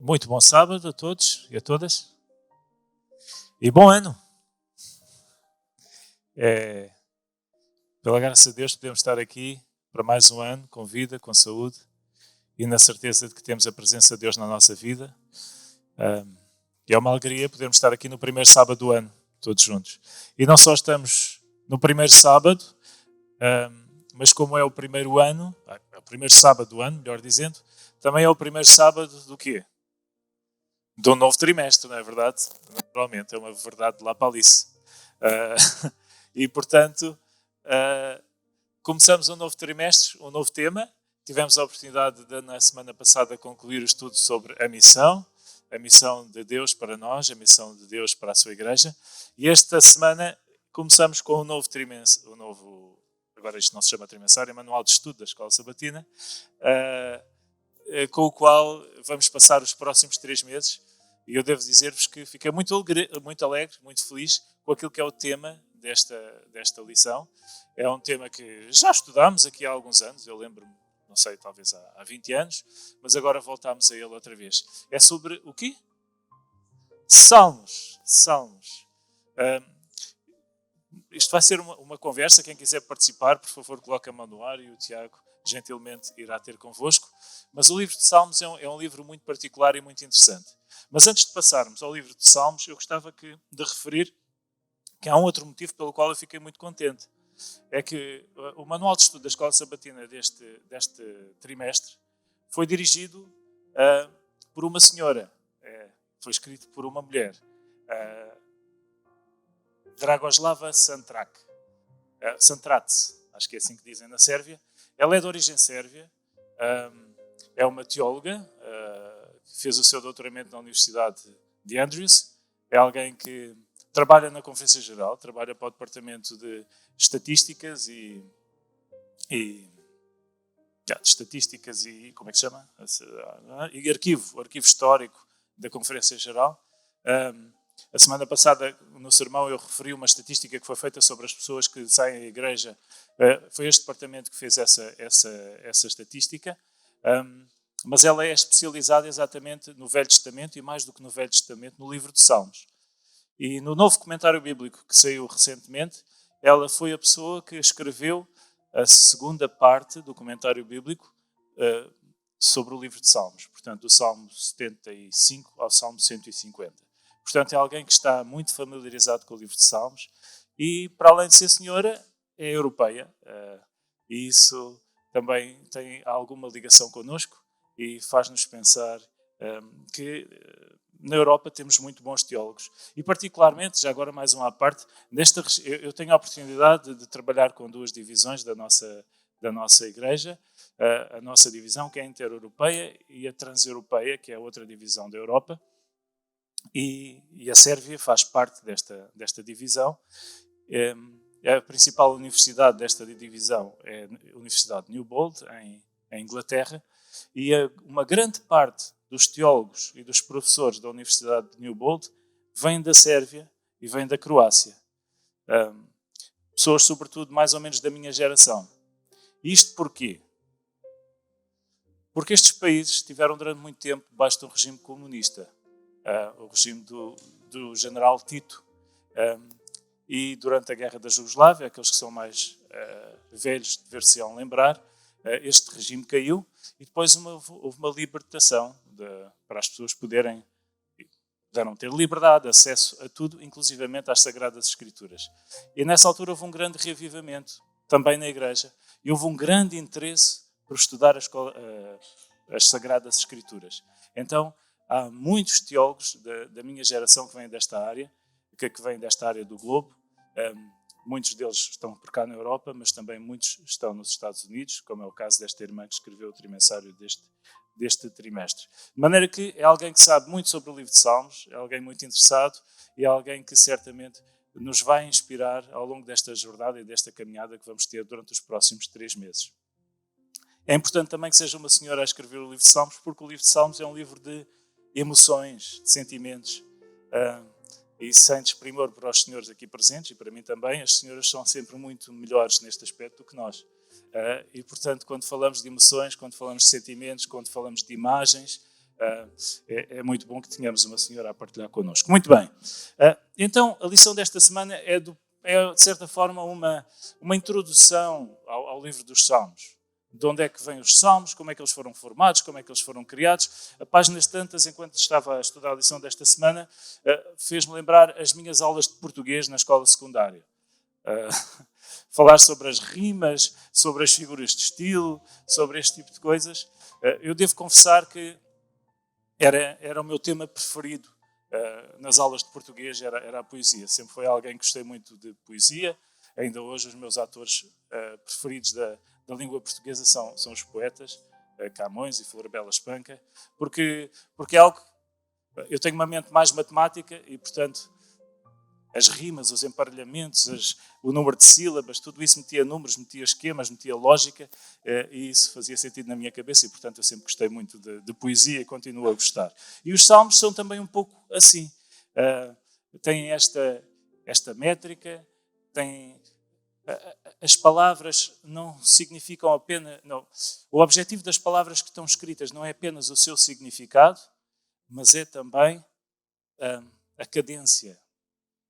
Muito bom sábado a todos e a todas. E bom ano. Pela graça de Deus podemos estar aqui para mais um ano, com vida, com saúde e na certeza de que temos a presença de Deus na nossa vida. E é uma alegria podermos estar aqui no primeiro sábado do ano, todos juntos. E não só estamos no primeiro sábado, mas como é o primeiro ano, é o primeiro sábado do ano, melhor dizendo, também é o primeiro sábado do quê? Do novo trimestre, não é verdade? Naturalmente, é uma verdade de lá para Alice. E, portanto, começamos um novo trimestre, um novo tema. Tivemos a oportunidade de, na semana passada, concluir o estudo sobre a missão de Deus para nós, a missão de Deus para a sua igreja. E esta semana começamos com um novo trimestre, agora isto não se chama trimessário, é Manual de Estudo da Escola Sabatina, com o qual vamos passar os próximos 3 meses. E eu devo dizer-vos que fiquei muito alegre, muito feliz com aquilo que é o tema desta lição. É um tema que já estudámos aqui há alguns anos, eu lembro-me, não sei, talvez há 20 anos, mas agora voltámos a ele outra vez. É sobre o quê? Salmos. Isto vai ser uma conversa, quem quiser participar, por favor, coloque a mão no ar e o Tiago gentilmente irá ter convosco. Mas o livro de Salmos é um livro muito particular e muito interessante. Mas antes de passarmos ao livro de Salmos, eu gostava de referir que há um outro motivo pelo qual eu fiquei muito contente. É que o Manual de Estudo da Escola Sabatina deste trimestre foi dirigido por uma senhora. Foi escrito por uma mulher. Dragoslava Santrac, acho que é assim que dizem na Sérvia. Ela é de origem sérvia, é uma teóloga, que fez o seu doutoramento na Universidade de Andrews, é alguém que trabalha na Conferência Geral, trabalha para o Departamento de Estatísticas e como é que se chama? E arquivo histórico da Conferência Geral. A semana passada, no sermão, eu referi uma estatística que foi feita sobre as pessoas que saem da igreja. Foi este departamento que fez essa estatística. Mas ela é especializada exatamente no Velho Testamento e, mais do que no Velho Testamento, no livro de Salmos. E no novo comentário bíblico que saiu recentemente, ela foi a pessoa que escreveu a segunda parte do comentário bíblico sobre o livro de Salmos. Portanto, do Salmo 75 ao Salmo 150. Portanto, é alguém que está muito familiarizado com o livro de Salmos e, para além de ser senhora, é europeia. E isso também tem alguma ligação connosco e faz-nos pensar que na Europa temos muito bons teólogos. E, particularmente, já agora mais uma à parte, eu tenho a oportunidade de trabalhar com 2 divisões da nossa igreja. A nossa divisão, que é a inter-europeia, e a trans-europeia, que é a outra divisão da Europa. E a Sérvia faz parte desta divisão. A principal universidade desta divisão é a Universidade de Newbold, em Inglaterra, e uma grande parte dos teólogos e dos professores da Universidade de Newbold vêm da Sérvia e vêm da Croácia. Pessoas, sobretudo, mais ou menos da minha geração. Isto porquê? Porque estes países estiveram durante muito tempo debaixo de um regime comunista. O regime do general Tito. E durante a Guerra da Jugoslávia, aqueles que são mais velhos dever-se-ão lembrar, este regime caiu e depois houve uma libertação para as pessoas puderam ter liberdade, acesso a tudo, inclusivamente às Sagradas Escrituras. E nessa altura houve um grande reavivamento, também na Igreja, e houve um grande interesse por estudar as Sagradas Escrituras. Então, há muitos teólogos da minha geração que vêm desta área, do globo. Muitos deles estão por cá na Europa, mas também muitos estão nos Estados Unidos, como é o caso desta irmã que escreveu o trimensário deste trimestre. De maneira que é alguém que sabe muito sobre o livro de Salmos, é alguém muito interessado e é alguém que certamente nos vai inspirar ao longo desta jornada e desta caminhada que vamos ter durante os próximos 3 meses. É importante também que seja uma senhora a escrever o livro de Salmos, porque o livro de Salmos é um livro de emoções, de sentimentos. E sem desprimor para os senhores aqui presentes, e para mim também, as senhoras são sempre muito melhores neste aspecto do que nós. E, portanto, quando falamos de emoções, quando falamos de sentimentos, quando falamos de imagens, É muito bom que tenhamos uma senhora a partilhar connosco. Muito bem. Então, a lição desta semana é de certa forma, uma introdução ao livro dos Salmos. De onde é que vêm os Salmos, como é que eles foram formados, como é que eles foram criados. A páginas tantas, enquanto estava a estudar a lição desta semana, fez-me lembrar as minhas aulas de português na escola secundária. Falar sobre as rimas, sobre as figuras de estilo, sobre este tipo de coisas. Eu devo confessar que era o meu tema preferido nas aulas de português, era a poesia. Sempre foi alguém que gostei muito de poesia. Ainda hoje os meus autores preferidos da língua portuguesa são os poetas, Camões e Floribela Espanca, porque é algo... Eu tenho uma mente mais matemática e, portanto, as rimas, os emparelhamentos, o número de sílabas, tudo isso metia números, metia esquemas, metia lógica, e isso fazia sentido na minha cabeça e, portanto, eu sempre gostei muito de poesia e continuo a gostar. E os salmos são também um pouco assim. Têm esta métrica, têm... As palavras não significam apenas... Não. O objetivo das palavras que estão escritas não é apenas o seu significado, mas é também a cadência.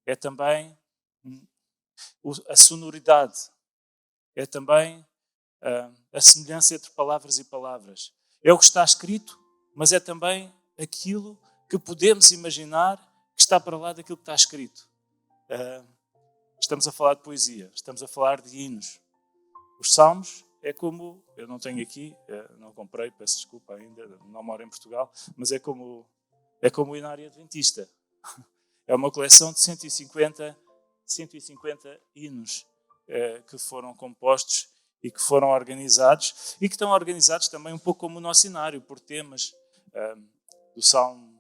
É também a sonoridade. É também a semelhança entre palavras e palavras. É o que está escrito, mas é também aquilo que podemos imaginar que está para lá daquilo que está escrito. Estamos a falar de poesia, estamos a falar de hinos. Os salmos é como... Eu não tenho aqui, não comprei, peço desculpa ainda, não moro em Portugal, mas é como o Inário Adventista. É uma coleção de 150 hinos que foram compostos e que foram organizados e que estão organizados também um pouco como o nosso Inário, por temas do Salmo.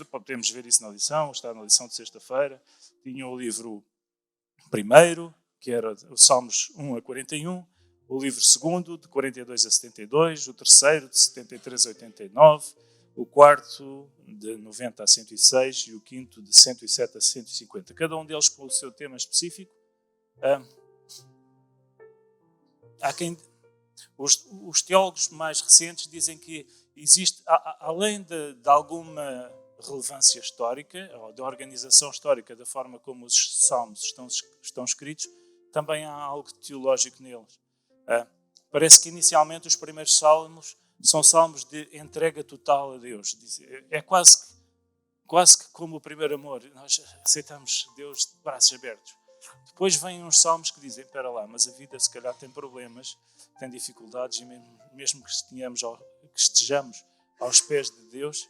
Podemos ver isso na lição, está na lição de sexta-feira. Tinha o livro primeiro, que era os Salmos 1 a 41, o livro segundo, de 42 a 72, o terceiro, de 73 a 89, o quarto, de 90 a 106 e o quinto, de 107 a 150. Cada um deles com o seu tema específico. Os teólogos mais recentes dizem que existe, além de alguma relevância histórica, ou da organização histórica, da forma como os salmos estão escritos, também há algo teológico neles. Parece que inicialmente os primeiros salmos são salmos de entrega total a Deus. É quase que como o primeiro amor. Nós aceitamos Deus de braços abertos. Depois vêm uns salmos que dizem, espera lá, mas a vida se calhar tem problemas, tem dificuldades, e mesmo que estejamos aos pés de Deus,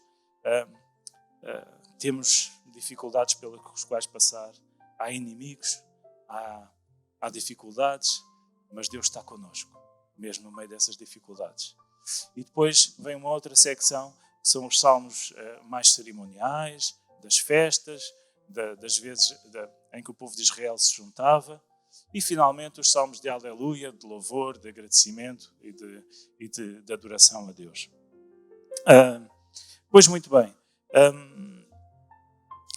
temos dificuldades pelas quais passar. Há inimigos, há dificuldades, mas Deus está connosco, mesmo no meio dessas dificuldades. E depois vem uma outra secção, que são os salmos mais cerimoniais, das festas, das vezes em que o povo de Israel se juntava. E, finalmente, os salmos de aleluia, de louvor, de agradecimento e de adoração a Deus. Pois muito bem.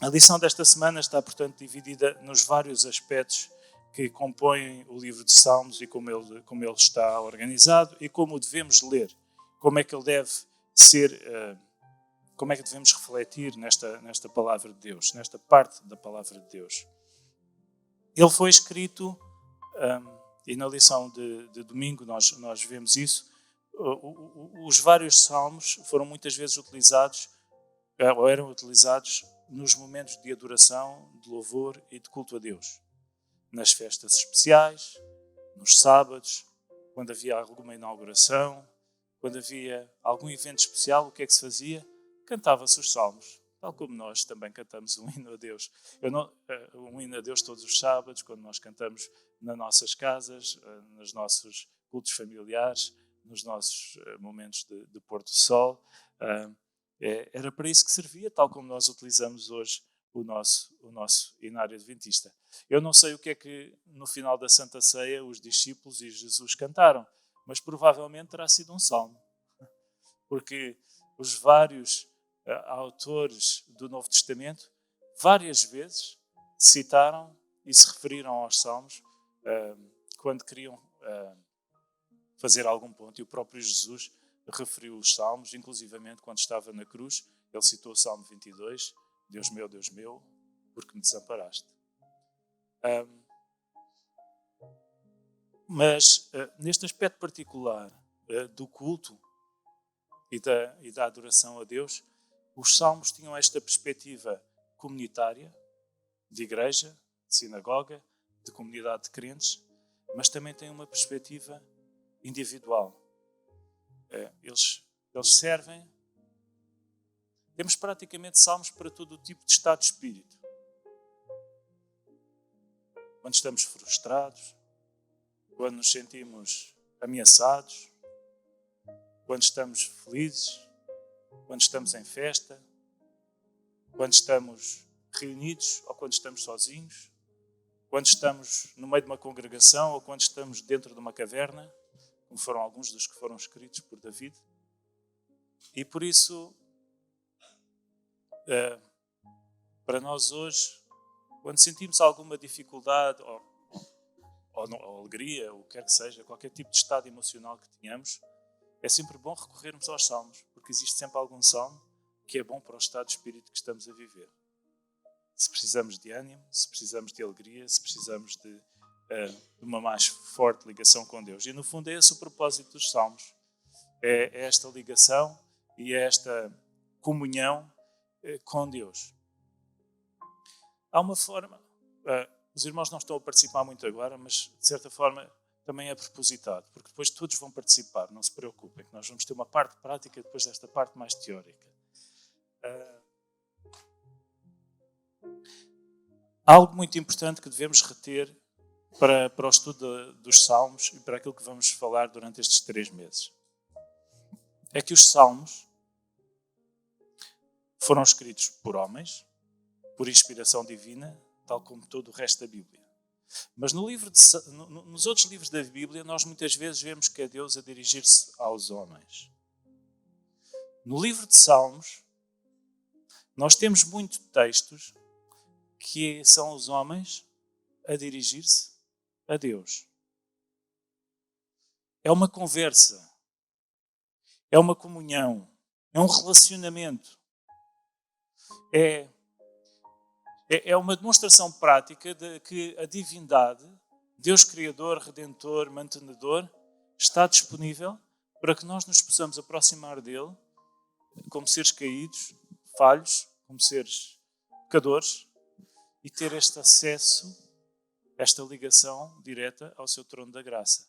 A lição desta semana está, portanto, dividida nos vários aspectos que compõem o livro de Salmos e como ele está organizado e como o devemos ler. Como é que ele deve ser... como é que devemos refletir nesta palavra de Deus, nesta parte da palavra de Deus. Ele foi escrito, e na lição de domingo nós vemos isso, os vários salmos foram muitas vezes utilizados, ou eram utilizados nos momentos de adoração, de louvor e de culto a Deus. Nas festas especiais, nos sábados, quando havia alguma inauguração, quando havia algum evento especial, o que é que se fazia? Cantava-se os salmos, tal como nós também cantamos um hino a Deus. Um hino a Deus todos os sábados, quando nós cantamos nas nossas casas, nos nossos cultos familiares, nos nossos momentos de pôr do sol. Era para isso que servia, tal como nós utilizamos hoje o nosso Inário Adventista. Eu não sei o que é que no final da Santa Ceia os discípulos e Jesus cantaram, mas provavelmente terá sido um salmo. Porque os vários autores do Novo Testamento várias vezes citaram e se referiram aos salmos quando queriam fazer algum ponto. E o próprio Jesus referiu os salmos, inclusivamente quando estava na cruz, ele citou o Salmo 22, Deus meu, por que me desamparaste? Mas neste aspecto particular do culto e da adoração a Deus, os salmos tinham esta perspectiva comunitária, de igreja, de sinagoga, de comunidade de crentes, mas também têm uma perspectiva individual. Eles servem. Temos praticamente salmos para todo o tipo de estado de espírito. Quando estamos frustrados, quando nos sentimos ameaçados, quando estamos felizes, quando estamos em festa, quando estamos reunidos ou quando estamos sozinhos, quando estamos no meio de uma congregação ou quando estamos dentro de uma caverna, como foram alguns dos que foram escritos por David. E por isso, para nós hoje, quando sentimos alguma dificuldade ou alegria, ou o que quer que seja, qualquer tipo de estado emocional que tenhamos, é sempre bom recorrermos aos salmos, porque existe sempre algum salmo que é bom para o estado de espírito que estamos a viver. Se precisamos de ânimo, se precisamos de alegria, se precisamos de uma mais forte ligação com Deus. E no fundo é esse o propósito dos salmos. É esta ligação e é esta comunhão com Deus. Há uma forma, os irmãos não estão a participar muito agora, mas de certa forma também é propositado, porque depois todos vão participar, não se preocupem, que nós vamos ter uma parte prática depois desta parte mais teórica. Algo muito importante que devemos reter para o estudo dos salmos e para aquilo que vamos falar durante estes 3 meses é que os salmos foram escritos por homens, por inspiração divina, tal como todo o resto da Bíblia. Mas nos outros livros da Bíblia, nós muitas vezes vemos que é Deus a dirigir-se aos homens. No livro de Salmos, nós temos muitos textos que são os homens a dirigir-se a Deus. É uma conversa, é uma comunhão, é um relacionamento. É uma demonstração prática de que a divindade, Deus Criador, Redentor, Mantenedor, está disponível para que nós nos possamos aproximar dele como seres caídos, falhos, como seres pecadores e ter este acesso, esta ligação direta ao seu trono da graça.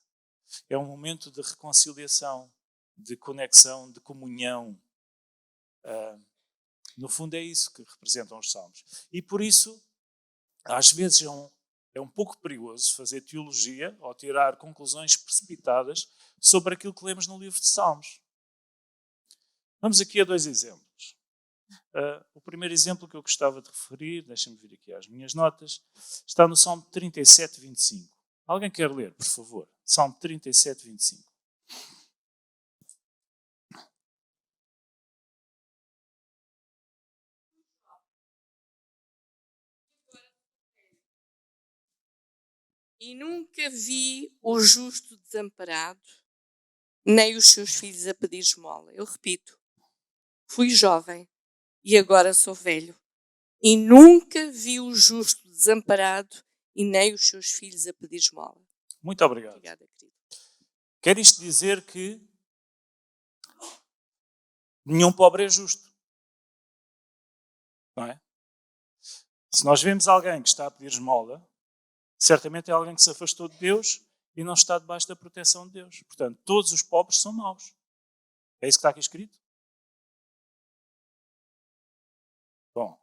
É um momento de reconciliação, de conexão, de comunhão. No fundo é isso que representam os salmos. E por isso, às vezes é um pouco perigoso fazer teologia ou tirar conclusões precipitadas sobre aquilo que lemos no livro de Salmos. Vamos aqui a 2 exemplos. O primeiro exemplo que eu gostava de referir, deixem-me vir aqui às minhas notas, está no Salmo 37, 25. Alguém quer ler, por favor? Salmo 37, 25. E nunca vi o justo desamparado, nem os seus filhos a pedir esmola. Eu repito, fui jovem e agora sou velho. E nunca vi o justo desamparado e nem os seus filhos a pedir esmola. Muito obrigado. Obrigada, querido. Quer isto dizer que nenhum pobre é justo? Não é? Se nós vemos alguém que está a pedir esmola, certamente é alguém que se afastou de Deus e não está debaixo da proteção de Deus. Portanto, todos os pobres são maus. É isso que está aqui escrito? Bom,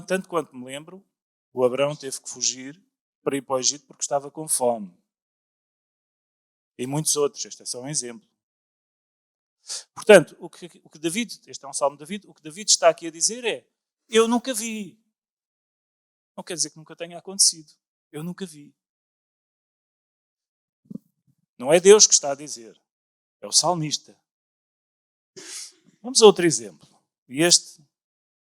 tanto quanto me lembro, o Abraão teve que fugir para ir para o Egito porque estava com fome. E muitos outros, este é só um exemplo. Portanto, o que David, este é um salmo de David, o que David está aqui a dizer é: eu nunca vi. Não quer dizer que nunca tenha acontecido. Eu nunca vi. Não é Deus que está a dizer. É o salmista. Vamos a outro exemplo. E este,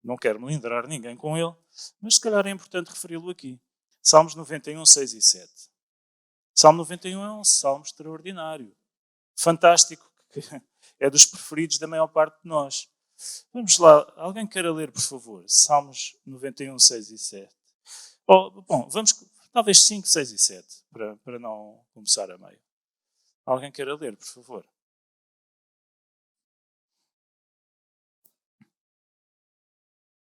não quero melindrar ninguém com ele, mas se calhar é importante referi-lo aqui. Salmos 91, 6 e 7. Salmo 91 é um salmo extraordinário. Fantástico. é dos preferidos da maior parte de nós. Vamos lá, alguém queira ler, por favor, Salmos 91, 6 e 7. Bom, vamos, talvez 5, 6 e 7, para não começar a meio. Alguém queira ler, por favor.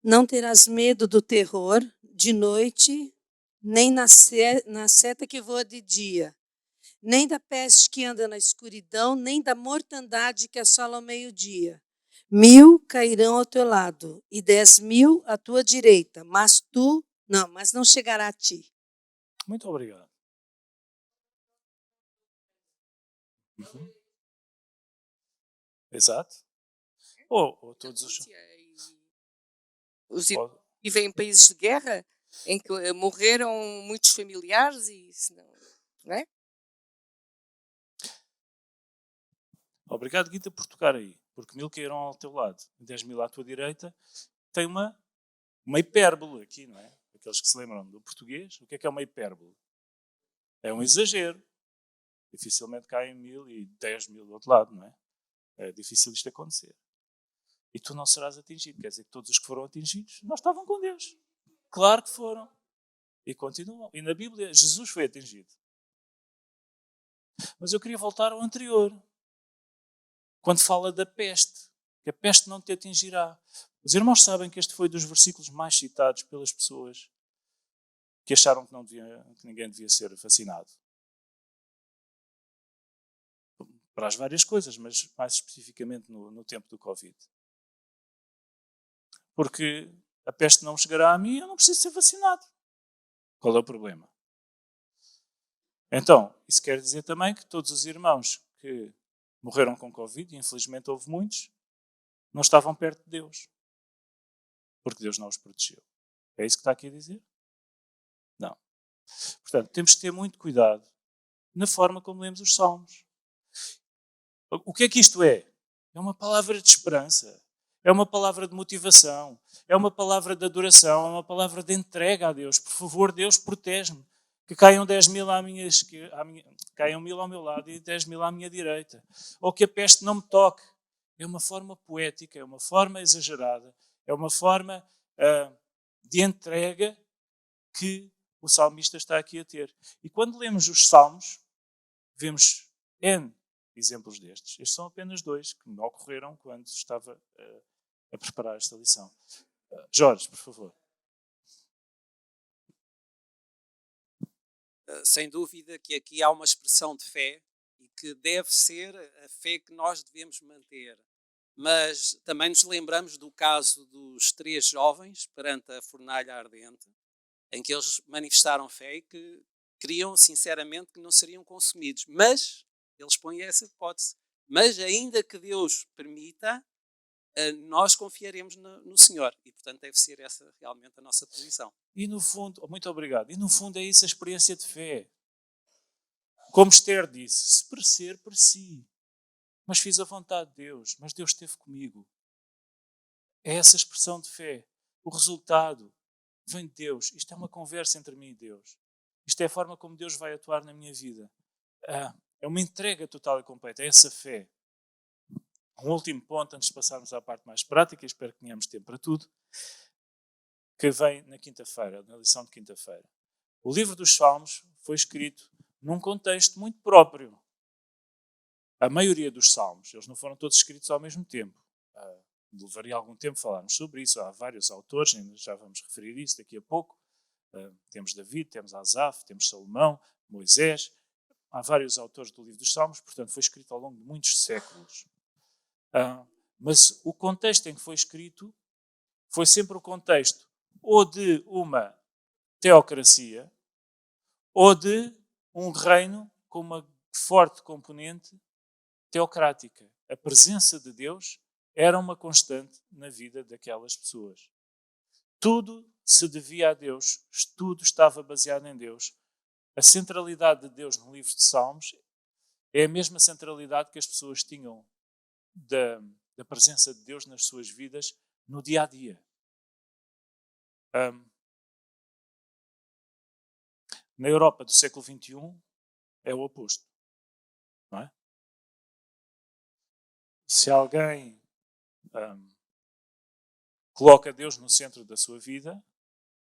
Não terás medo do terror de noite, nem na seta que voa de dia, nem da peste que anda na escuridão, nem da mortandade que assola ao meio-dia. 1000 cairão ao teu lado e 10.000 à tua direita, mas não chegará a ti. Muito obrigado. Uhum. Exato. Ou todos os... Os ou- vivem em países de guerra em que morreram muitos familiares e isso não é? Obrigado, Guita, por tocar aí. Porque 1000 cairão ao teu lado e 10.000 à tua direita. Tem uma hipérbole aqui, não é? Aqueles que se lembram do português, o que é uma hipérbole? É um exagero. Dificilmente caem 1000 e 10.000 do outro lado, não é? É difícil isto acontecer. E tu não serás atingido. Quer dizer que todos os que foram atingidos não estavam com Deus. Claro que foram. E continuam. E na Bíblia, Jesus foi atingido. Mas eu queria voltar ao anterior. Quando fala da peste. Que a peste não te atingirá. Os irmãos sabem que este foi dos versículos mais citados pelas pessoas que acharam que ninguém devia ser vacinado. Para as várias coisas, mas mais especificamente no tempo do Covid. Porque a peste não chegará a mim e eu não preciso ser vacinado. Qual é o problema? Então, isso quer dizer também que todos os irmãos que morreram com Covid, e infelizmente houve muitos, não estavam perto de Deus. Porque Deus não os protegeu. É isso que está aqui a dizer? Não. Portanto, temos que ter muito cuidado na forma como lemos os Salmos. O que é que isto é? É uma palavra de esperança. É uma palavra de motivação. É uma palavra de adoração. É uma palavra de entrega a Deus. Por favor, Deus, protege-me. Que caiam 10.000 caiam 1000 ao meu lado e 10.000 à minha direita. Ou que a peste não me toque. É uma forma poética, é uma forma exagerada, é uma forma de entrega que o salmista está aqui a ter. E quando lemos os salmos, vemos N exemplos destes. Estes são apenas 2 que me ocorreram quando estava a preparar esta lição. Jorge, por favor. Sem dúvida que aqui há uma expressão de fé e que deve ser a fé que nós devemos manter. Mas também nos lembramos do caso dos 3 jovens perante a fornalha ardente, em que eles manifestaram fé e que queriam sinceramente que não seriam consumidos. Mas, eles põem essa hipótese, mas ainda que Deus permita, nós confiaremos no Senhor. E, portanto, deve ser essa realmente a nossa posição. E no fundo, muito obrigado, e no fundo é isso a experiência de fé. Como Esther disse, se parecer, pareci. Mas fiz a vontade de Deus, mas Deus esteve comigo. É essa expressão de fé. O resultado vem de Deus. Isto é uma conversa entre mim e Deus. Isto é a forma como Deus vai atuar na minha vida. É uma entrega total e completa. É essa fé. Um último ponto, antes de passarmos à parte mais prática, e espero que tenhamos tempo para tudo, que vem na quinta-feira, na lição de quinta-feira. O livro dos Salmos foi escrito num contexto muito próprio. A maioria dos Salmos, eles não foram todos escritos ao mesmo tempo. Levaria algum tempo falarmos sobre isso. Há vários autores, ainda já vamos referir isso daqui a pouco. Temos David, temos Asaf, temos Salomão, Moisés. Há vários autores do livro dos Salmos, portanto foi escrito ao longo de muitos séculos. Mas o contexto em que foi escrito foi sempre o contexto ou de uma teocracia ou de um reino com uma forte componente teocrática. A presença de Deus era uma constante na vida daquelas pessoas. Tudo se devia a Deus, tudo estava baseado em Deus. A centralidade de Deus no livro de Salmos é a mesma centralidade que as pessoas tinham da presença de Deus nas suas vidas no dia a dia. Na Europa do século XXI é o oposto, não é? se alguém coloca Deus no centro da sua vida,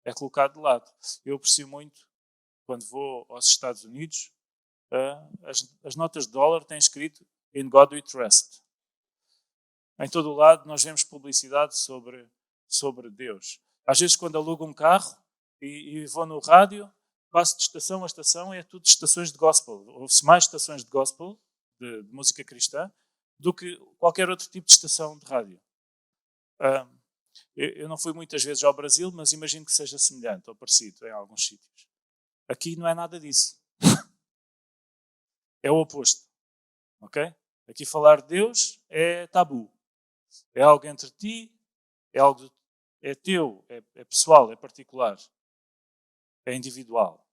é colocado de lado. Eu aprecio muito, quando vou aos Estados Unidos, as notas de dólar têm escrito In God We Trust. Em todo o lado nós vemos publicidade sobre Deus. Às vezes quando alugo um carro e vou no rádio, passo de estação a estação e é tudo estações de gospel. Ouve-se mais estações de gospel, de música cristã, do que qualquer outro tipo de estação de rádio. Eu não fui muitas vezes ao Brasil, mas imagino que seja semelhante ou parecido em alguns sítios. Aqui não é nada disso. É o oposto. Ok? Aqui falar de Deus é tabu. É algo entre ti, é teu, é pessoal, é particular, é individual.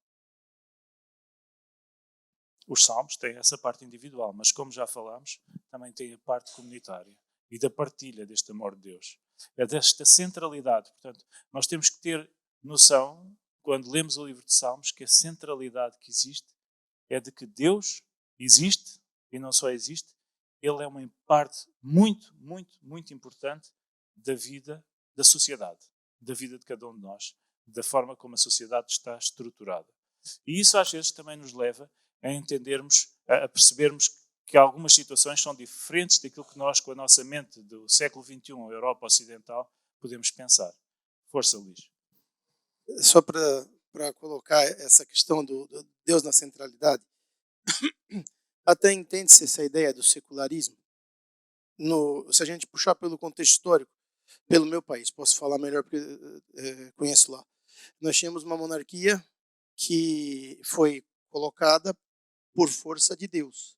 Os salmos têm essa parte individual, mas como já falámos, também tem a parte comunitária e da partilha deste amor de Deus. É desta centralidade. Portanto, nós temos que ter noção, quando lemos o livro de Salmos, que a centralidade que existe é de que Deus existe, e não só existe, Ele é uma parte muito, muito, muito importante da vida da sociedade, da vida de cada um de nós, da forma como a sociedade está estruturada. E isso às vezes também nos leva a entendermos, a percebermos que algumas situações são diferentes daquilo que nós, com a nossa mente do século XXI, a Europa Ocidental, podemos pensar. Força, Luís. Só para colocar essa questão do Deus na centralidade, até entende-se essa ideia do secularismo. Se a gente puxar pelo contexto histórico, pelo meu país, posso falar melhor porque conheço lá. Nós tínhamos uma monarquia que foi colocada por força de Deus,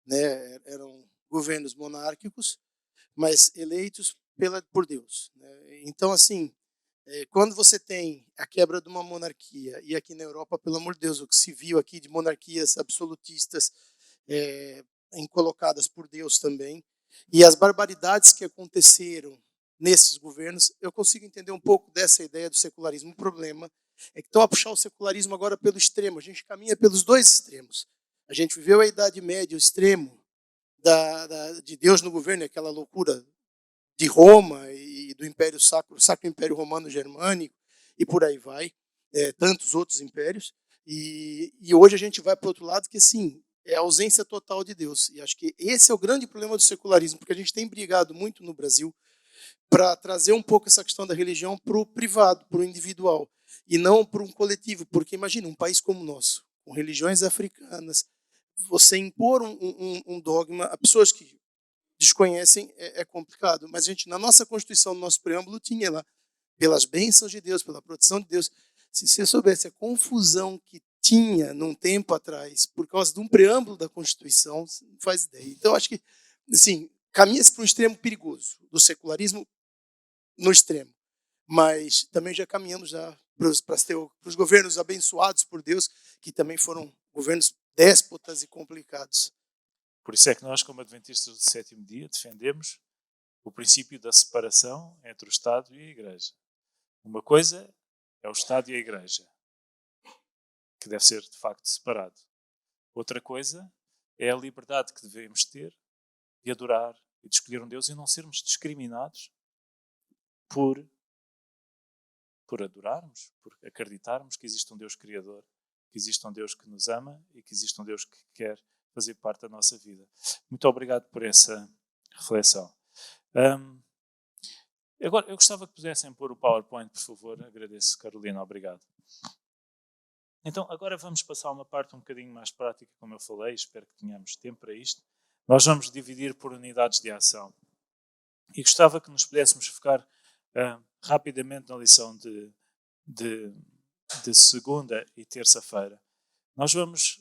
né? Eram governos monárquicos, mas eleitos por Deus, né? Então, assim, quando você tem a quebra de uma monarquia, e aqui na Europa, pelo amor de Deus, o que se viu aqui de monarquias absolutistas colocadas por Deus também, e as barbaridades que aconteceram nesses governos, eu consigo entender um pouco dessa ideia do secularismo. O problema é que estão a puxar o secularismo agora pelo extremo. A gente caminha pelos dois extremos. A gente viveu a Idade Média, o extremo de Deus no governo, aquela loucura de Roma e do Império Sacro Império Romano Germânico, e por aí vai, tantos outros impérios. E hoje a gente vai para o outro lado, que sim, é a ausência total de Deus. E acho que esse é o grande problema do secularismo, porque a gente tem brigado muito no Brasil para trazer um pouco essa questão da religião para o privado, para o individual, e não para um coletivo. Porque imagina, um país como o nosso, com religiões africanas, você impor um dogma a pessoas que desconhecem é complicado. Mas a gente, na nossa Constituição, no nosso preâmbulo, tinha lá, pelas bênçãos de Deus, pela proteção de Deus. Se você soubesse a confusão que tinha num tempo atrás, por causa de um preâmbulo da Constituição, você não faz ideia. Então, acho que, assim, caminha-se para um extremo perigoso, do secularismo no extremo. Mas também já caminhamos para os governos abençoados por Deus, que também foram governos déspotas e complicados. Por isso é que nós, como adventistas do sétimo dia, defendemos o princípio da separação entre o Estado e a Igreja. Uma coisa é o Estado e a Igreja, que deve ser, de facto, separado. Outra coisa é a liberdade que devemos ter de adorar e de escolher um Deus e não sermos discriminados por adorarmos, por acreditarmos que existe um Deus Criador, que existe um Deus que nos ama e que existe um Deus que quer fazer parte da nossa vida. Muito obrigado por essa reflexão. Agora, eu gostava que pudessem pôr o PowerPoint, por favor. Agradeço, Carolina. Obrigado. Então, agora vamos passar a uma parte um bocadinho mais prática, como eu falei. Espero que tenhamos tempo para isto. Nós vamos dividir por unidades de ação. E gostava que nos pudéssemos focar rapidamente na lição de segunda e terça-feira. Nós vamos...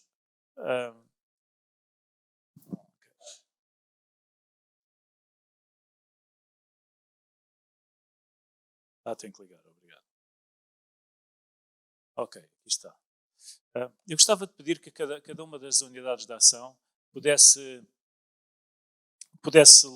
tenho que ligar, obrigado. Ok, aqui está. Eu gostava de pedir que cada uma das unidades de ação pudesse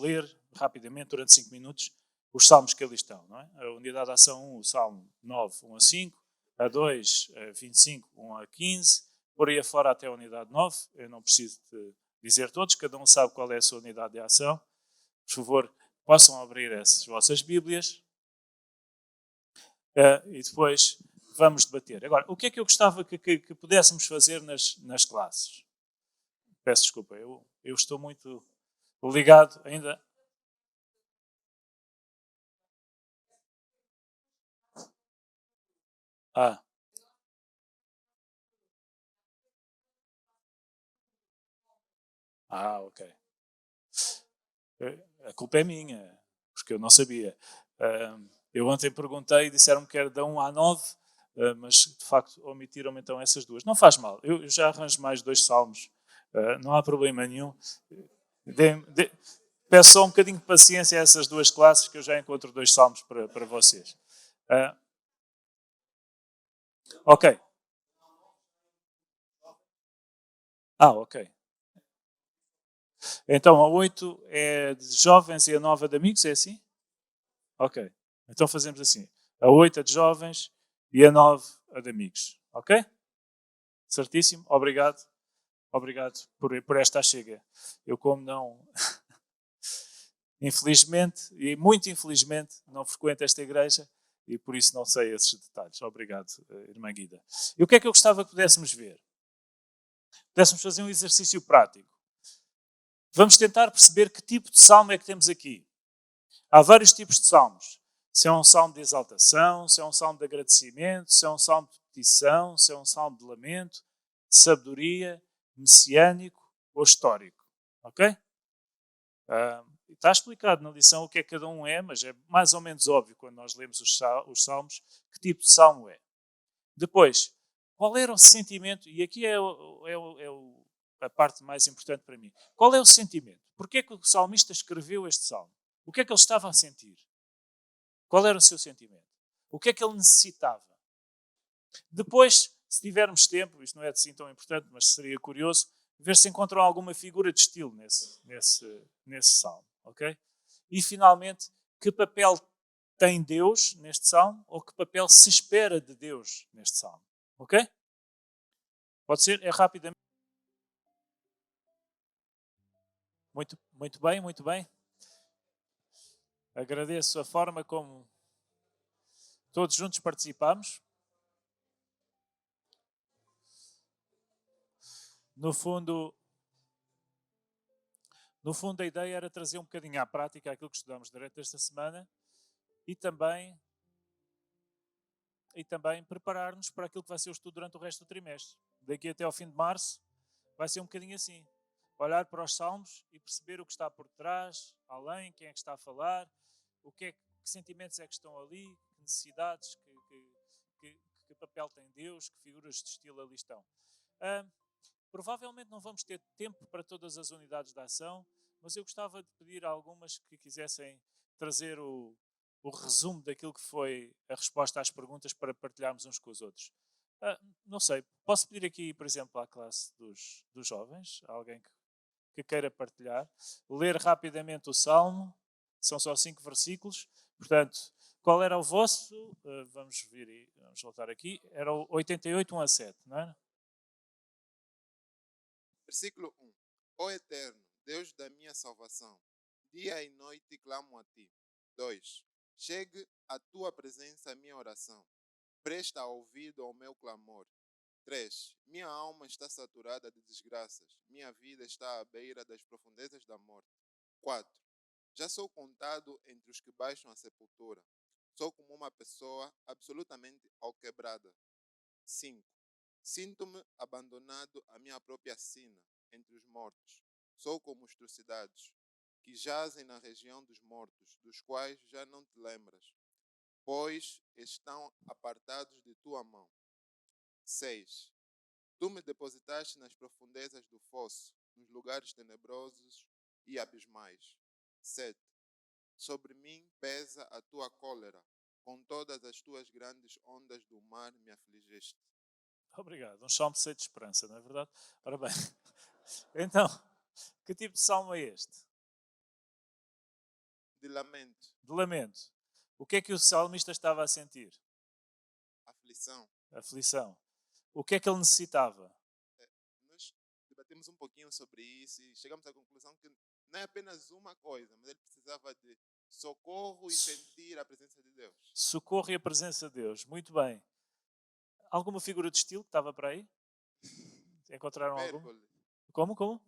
ler rapidamente, durante 5 minutos, os salmos que ali estão. Não é? A unidade de ação 1, o salmo 9, 1 a 5, a 2, a 25, 1 a 15, por aí afora até a unidade 9. Eu não preciso de dizer todos, cada um sabe qual é a sua unidade de ação. Por favor, possam abrir essas vossas Bíblias e depois vamos debater. Agora, o que é que eu gostava que pudéssemos fazer nas classes? Peço desculpa, eu estou muito ligado ainda. Ok. A culpa é minha, porque eu não sabia. Eu ontem perguntei e disseram-me que era da 1 à 9, mas de facto omitiram-me então essas duas. Não faz mal, eu já arranjo mais 2 salmos, não há problema nenhum. Peço só um bocadinho de paciência a essas 2 classes que eu já encontro 2 salmos para vocês. Ok. Ok. Então a 8 é de jovens e a 9 é de amigos, é assim? Ok. Então fazemos assim. A 8 é de jovens e a 9 é de amigos. Ok? Certíssimo. Obrigado. Obrigado por esta chega. Eu como não... Infelizmente, e muito infelizmente, não frequento esta igreja e por isso não sei esses detalhes. Obrigado, irmã Guida. E o que é que eu gostava que pudéssemos ver? Pudéssemos fazer um exercício prático. Vamos tentar perceber que tipo de salmo é que temos aqui. Há vários tipos de salmos. Se é um salmo de exaltação, se é um salmo de agradecimento, se é um salmo de petição, se é um salmo de lamento, de sabedoria, messiânico ou histórico. Ok? Está explicado na lição o que é que cada um é, mas é mais ou menos óbvio quando nós lemos os salmos que tipo de salmo é. Depois, qual era o sentimento, e aqui é a parte mais importante para mim. Qual é o sentimento? Porquê é que o salmista escreveu este salmo? O que é que ele estava a sentir? Qual era o seu sentimento? O que é que ele necessitava? Depois, se tivermos tempo, isto não é assim tão importante, mas seria curioso, ver se encontram alguma figura de estilo nesse salmo. Ok? E, finalmente, que papel tem Deus neste salmo ou que papel se espera de Deus neste salmo. Ok? Pode ser? É rapidamente. Muito bem, muito bem. Agradeço a forma como todos juntos participamos. No fundo, a ideia era trazer um bocadinho à prática aquilo que estudamos durante esta semana e também preparar-nos para aquilo que vai ser o estudo durante o resto do trimestre. Daqui até ao fim de março vai ser um bocadinho assim. Olhar para os salmos e perceber o que está por trás, além, quem é que está a falar, que sentimentos é que estão ali, que necessidades, que papel tem Deus, que figuras de estilo ali estão. Provavelmente não vamos ter tempo para todas as unidades de ação, mas eu gostava de pedir a algumas que quisessem trazer o resumo daquilo que foi a resposta às perguntas para partilharmos uns com os outros. Não sei, posso pedir aqui, por exemplo, à classe dos jovens, alguém que queira partilhar, ler rapidamente o Salmo, são só 5 versículos, portanto, qual era o vosso? Vamos voltar aqui, era o 88, 1 a 7, não é? Versículo 1. Ó Eterno, Deus da minha salvação, dia e noite clamo a ti. 2. Chegue à tua presença a minha oração. Presta ouvido ao meu clamor. 3. Minha alma está saturada de desgraças. Minha vida está à beira das profundezas da morte. 4. Já sou contado entre os que baixam a sepultura. Sou como uma pessoa absolutamente alquebrada. 5. Sinto-me abandonado à minha própria sina, entre os mortos. Sou como os trucidados, que jazem na região dos mortos, dos quais já não te lembras, pois estão apartados de tua mão. 6. Tu me depositaste nas profundezas do fosso, nos lugares tenebrosos e abismais. 7. Sobre mim pesa a tua cólera, com todas as tuas grandes ondas do mar me afligeste. Obrigado. Um salmo cheio de esperança, não é verdade? Ora bem, então, que tipo de salmo é este? De lamento. De lamento. O que é que o salmista estava a sentir? Aflição. Aflição. O que é que ele necessitava? Nós debatemos um pouquinho sobre isso e chegamos à conclusão que não é apenas uma coisa, mas ele precisava de socorro e sentir a presença de Deus. Socorro e a presença de Deus. Muito bem. Alguma figura de estilo que estava para aí? Encontraram alguma? Hipérbole, Como?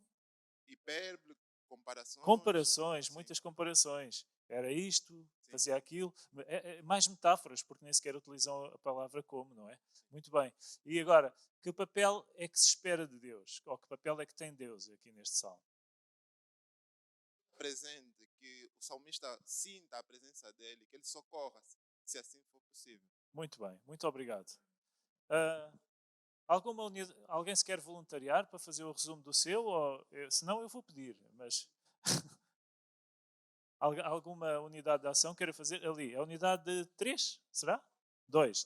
hipérbole, comparações. Comparações, sim, muitas comparações. Era isto, sim. fazia aquilo. Mais metáforas, porque nem sequer utilizam a palavra como, não é? Muito bem. E agora, que papel é que se espera de Deus? Ou que papel é que tem Deus aqui neste salmo? Presente, que o salmista sinta a presença dele, que ele socorra, se assim for possível. Muito bem, muito obrigado. Alguém se quer voluntariar para fazer o resumo do seu? Senão eu vou pedir, mas alguma unidade de ação queira fazer ali? A unidade de 3, será? 2.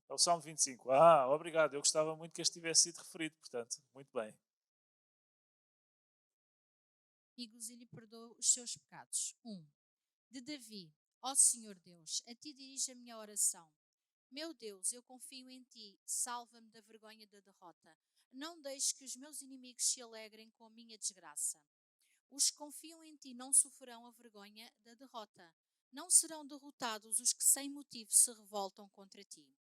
É o Salmo 25. Obrigado. Eu gostava muito que este tivesse sido referido, portanto, muito bem. Amigos e lhe perdoa os seus pecados. 1. De Davi. Ó Senhor Deus, a ti dirijo a minha oração. Meu Deus, eu confio em ti, salva-me da vergonha da derrota. Não deixes que os meus inimigos se alegrem com a minha desgraça. Os que confiam em ti não sofrerão a vergonha da derrota. Não serão derrotados os que sem motivo se revoltam contra ti.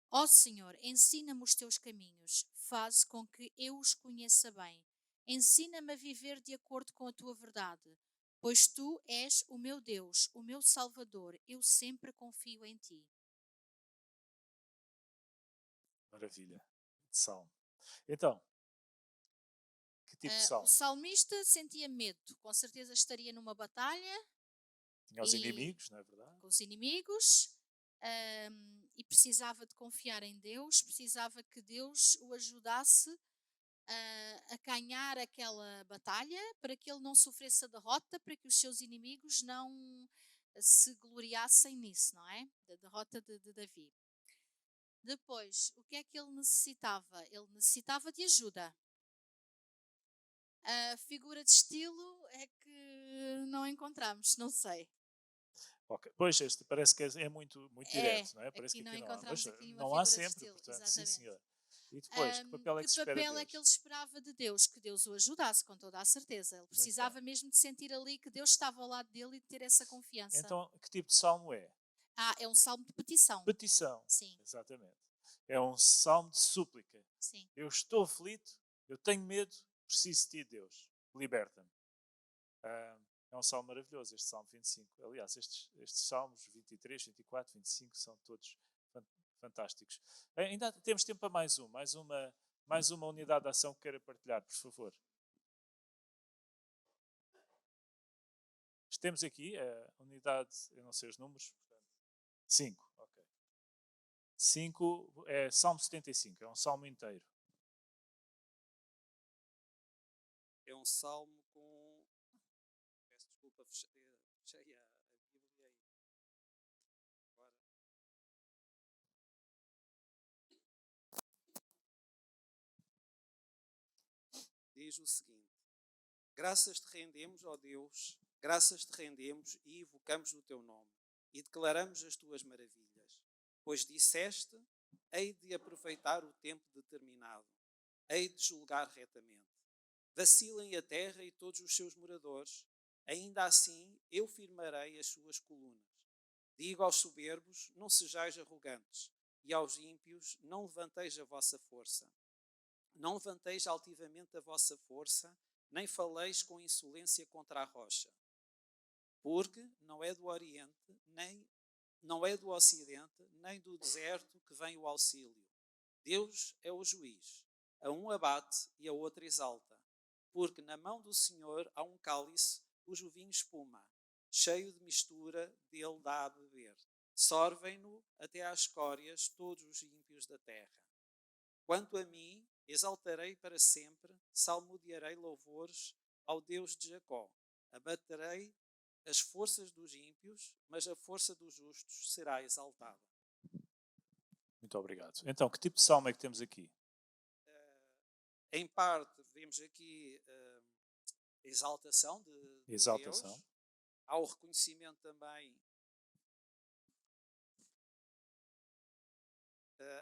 Ó Senhor, ensina-me os teus caminhos, faz com que eu os conheça bem. Ensina-me a viver de acordo com a tua verdade, pois tu és o meu Deus, o meu Salvador, eu sempre confio em ti. Maravilha. Salmo. Então, que tipo de salmo? O salmista sentia medo, com certeza estaria numa batalha. Tinha os inimigos, não é verdade? Com os inimigos, e precisava de confiar em Deus, precisava que Deus o ajudasse a ganhar aquela batalha, para que ele não sofresse a derrota, para que os seus inimigos não se gloriassem nisso, não é? Da derrota de Davi. Depois, o que é que ele necessitava? Ele necessitava de ajuda. A figura de estilo é que não encontramos, não sei. Okay. Pois, este parece que é muito direto, não é? Parece aqui que não não há. encontramos Mas aqui uma não há figura de sempre, estilo, portanto, exatamente. sim, senhor. E depois, que papel é que se espera de Que papel é Deus? que ele esperava de Deus? Que Deus o ajudasse, com toda a certeza. Ele precisava mesmo de sentir ali que Deus estava ao lado dele e de ter essa confiança. Então, que tipo de salmo é? É um salmo de petição. Petição. Sim. Exatamente. É um salmo de súplica. Sim. Eu estou aflito, eu tenho medo, preciso de ti, Deus. Liberta-me. É um salmo maravilhoso, este salmo 25. Aliás, estes salmos 23, 24, 25 são todos fantásticos. Ainda temos tempo para mais uma unidade de ação que queira partilhar, por favor. Temos aqui a unidade, eu não sei os números, 5, ok. 5 é Salmo 75, é um salmo inteiro. É um salmo com... Peço desculpa, fechei a Bíblia aí. Agora. Diz o seguinte: graças te rendemos, ó Deus, graças te rendemos e evocamos o teu nome e declaramos as tuas maravilhas. Pois disseste, hei de aproveitar o tempo determinado, hei de julgar retamente. Vacilem a terra e todos os seus moradores, ainda assim eu firmarei as suas colunas. Digo aos soberbos, não sejais arrogantes, e aos ímpios, não levanteis a vossa força. Não levanteis altivamente a vossa força, nem faleis com insolência contra a rocha. Porque não é do Oriente, não é do Ocidente, nem do deserto que vem o auxílio. Deus é o juiz. A um abate e a outro exalta. Porque na mão do Senhor há um cálice cujo vinho espuma, cheio de mistura, dele dá a beber. Sorvem-no até às escórias todos os ímpios da terra. Quanto a mim, exaltarei para sempre, salmodiarei louvores ao Deus de Jacó. Abaterei as forças dos ímpios, mas a força dos justos será exaltada. Muito obrigado. Então, que tipo de salmo é que temos aqui? Em parte, vemos aqui a exaltação de Exaltação. Deus. Há o reconhecimento também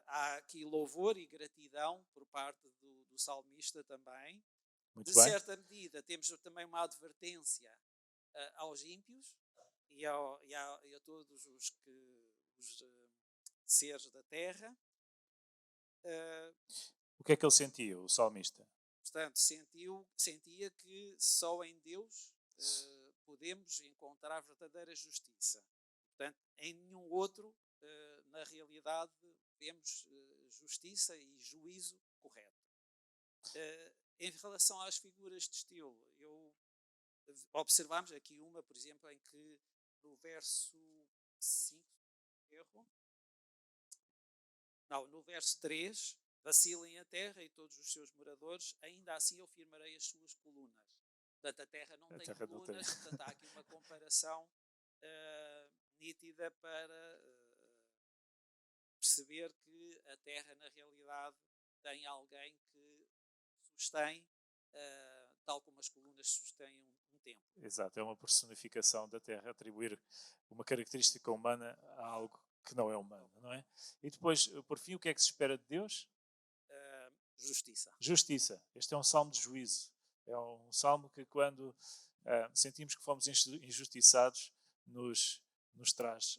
há aqui louvor e gratidão por parte do salmista também. Muito De bem. certa medida, temos também uma advertência aos ímpios e a todos os seres da terra. O que é que ele sentia, o salmista? Portanto, sentia que só em Deus podemos encontrar verdadeira justiça. Portanto, em nenhum outro, na realidade, vemos justiça e juízo correto. Em relação às figuras de estilo, observamos aqui uma, por exemplo, em que no verso 5, no verso 3, vacilem a terra e todos os seus moradores, ainda assim eu firmarei as suas colunas. Portanto, a terra não tem colunas, portanto, há aqui uma comparação nítida para perceber que a terra, na realidade, tem alguém que sustém, tal como as colunas sustêm um templo. Exato, é uma personificação da terra, atribuir uma característica humana a algo que não é humano, não é? E depois, por fim, o que é que se espera de Deus? Justiça. Justiça. Este é um salmo de juízo. É um salmo que, quando sentimos que fomos injustiçados, nos traz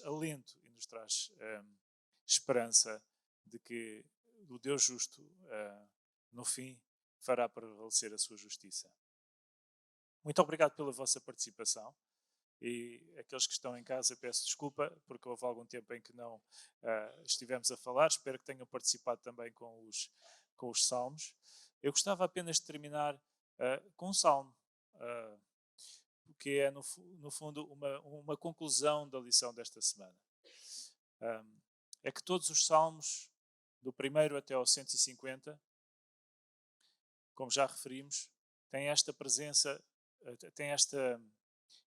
alento e nos traz esperança de que o Deus justo, no fim, fará prevalecer a sua justiça. Muito obrigado pela vossa participação. E aqueles que estão em casa, peço desculpa, porque houve algum tempo em que não estivemos a falar. Espero que tenham participado também com os salmos. Eu gostava apenas de terminar com um salmo, que é, no fundo, uma conclusão da lição desta semana. É que todos os salmos, do 1º até ao 150, como já referimos, têm esta presença, têm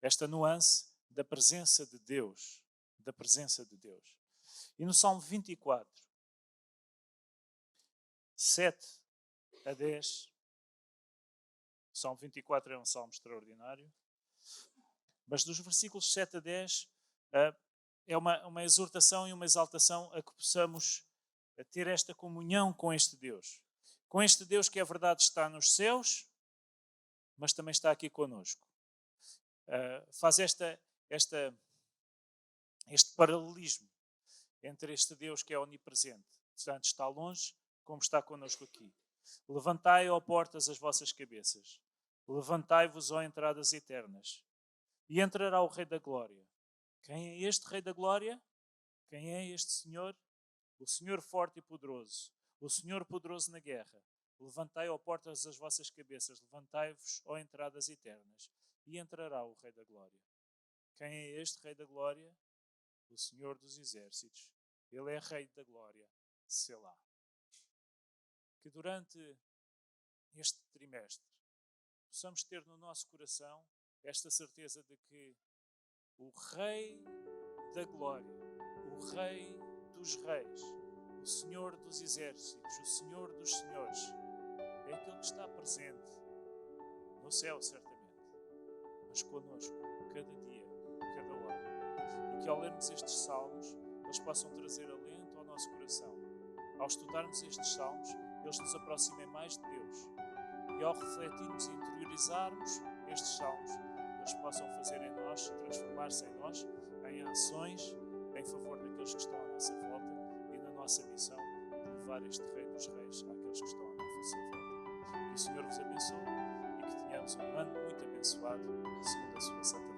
esta nuance da presença de Deus. Da presença de Deus. E no Salmo 24, 7 a 10, o Salmo 24 é um salmo extraordinário, mas dos versículos 7 a 10 é uma exortação e uma exaltação a que possamos ter esta comunhão com este Deus. Com este Deus que, é verdade, está nos céus, mas também está aqui conosco. Faz este paralelismo entre este Deus que é onipresente, tanto está longe como está connosco aqui. Levantai, ó portas, as vossas cabeças, levantai-vos, ó entradas eternas, e entrará o Rei da Glória. Quem é este Rei da Glória? Quem é este Senhor? O Senhor forte e poderoso, o Senhor poderoso na guerra. Levantai, ó portas, as vossas cabeças, levantai-vos, ó entradas eternas, e entrará o Rei da Glória. Quem é este Rei da Glória? O Senhor dos Exércitos. Ele é Rei da Glória. Selá. Que durante este trimestre possamos ter no nosso coração esta certeza de que o Rei da Glória, o Rei dos Reis, o Senhor dos Exércitos, o Senhor dos Senhores, é aquele que está presente no céu, certamente, mas connosco, cada dia, cada hora. E que ao lermos estes salmos, eles possam trazer alento ao nosso coração. Ao estudarmos estes salmos, eles nos aproximem mais de Deus. E ao refletirmos e interiorizarmos estes salmos, eles possam fazer em nós, transformar-se em nós, em ações em favor daqueles que estão à nossa volta e na nossa missão de levar este Rei dos Reis àqueles que estão à nossa volta. Que o Senhor vos abençoe e que tenhamos um ano muito abençoado segundo a sua santa